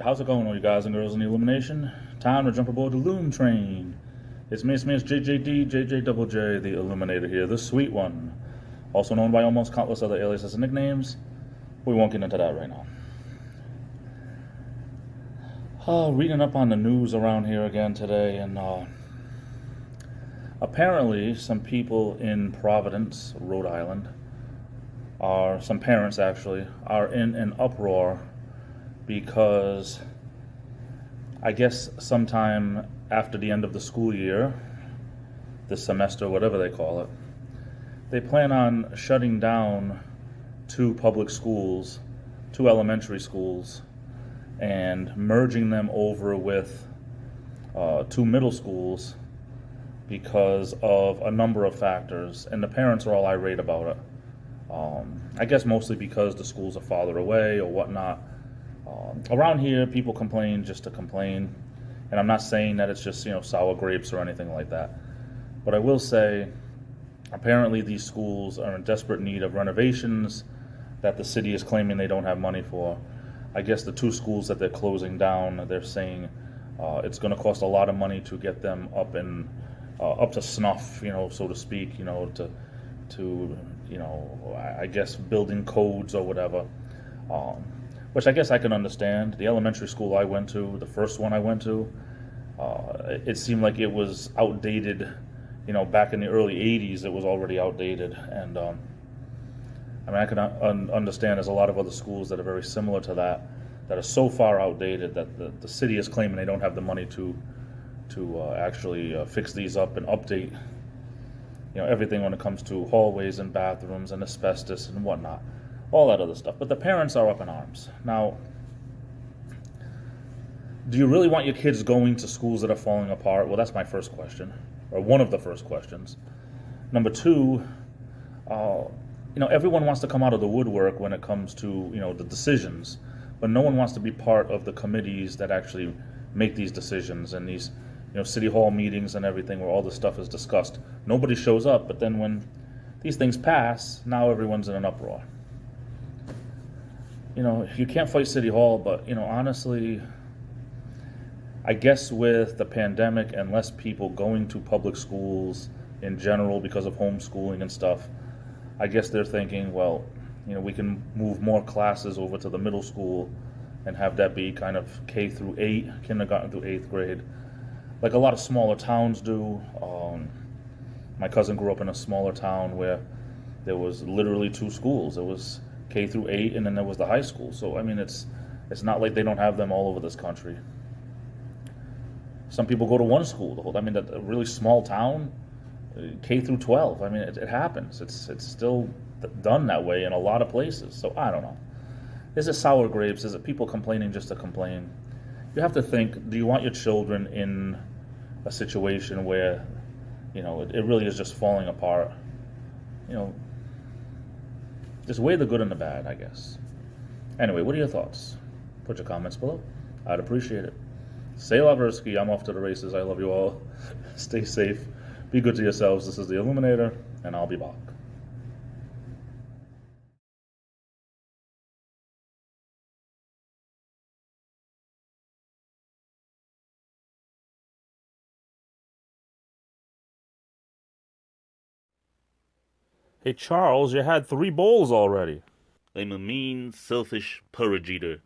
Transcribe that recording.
how's it going, all you guys and girls in the Illumination? Time to jump aboard the Loom train. It's me, JJD, JJ the Illuminator here, the sweet one. Also known by almost countless other aliases and nicknames. We won't get into that right now. Reading up on the news around here again today, and apparently some people in Providence, Rhode Island, some parents actually, are in an uproar because I guess sometime after the end of the school year, this semester, whatever they call it, they plan on shutting down two public schools, two elementary schools, and merging them over with two middle schools because of a number of factors, and the parents are all irate about it. I guess mostly because the schools are farther away or whatnot. Around here, people complain just to complain, and I'm not saying that it's just sour grapes or anything like that. But I will say, apparently these schools are in desperate need of renovations that the city is claiming they don't have money for. I guess the two schools that they're closing down, they're saying it's going to cost a lot of money to get them up to snuff, so to speak, to I guess building codes or whatever. Which I guess I can understand. The elementary school I went to, the first one I went to, it seemed like it was outdated. Back in the early 80s, it was already outdated. And I can understand there's a lot of other schools that are very similar to that are so far outdated that the city is claiming they don't have the money to actually fix these up and update everything when it comes to hallways and bathrooms and asbestos and whatnot, all that other stuff. But the parents are up in arms. Now, do you really want your kids going to schools that are falling apart? Well, that's my first question, or one of the first questions. Number two, everyone wants to come out of the woodwork when it comes to the decisions, but no one wants to be part of the committees that actually make these decisions and these city hall meetings and everything where all this stuff is discussed. Nobody shows up, but then when these things pass, now everyone's in an uproar. You can't fight City Hall, but honestly, I guess with the pandemic and less people going to public schools in general because of homeschooling and stuff, I guess they're thinking, well, we can move more classes over to the middle school and have that be kind of K through 8, kindergarten through 8th grade, like a lot of smaller towns do. My cousin grew up in a smaller town where there was literally two schools. It was K through 8, and then there was the high school. So it's not like they don't have them all over this country. Some people go to one school. A really small town, K through 12. It happens. It's still done that way in a lot of places. So I don't know. Is it sour grapes? Is it people complaining just to complain? You have to think, do you want your children in a situation where, it really is just falling apart? Just weigh the good and the bad, I guess. Anyway, what are your thoughts? Put your comments below. I'd appreciate it. Say Laversky, I'm off to the races. I love you all. Stay safe. Be good to yourselves. This is the Illuminator, and I'll be back. Hey, Charles, you had 3 bowls already. I'm a mean, selfish porridge eater.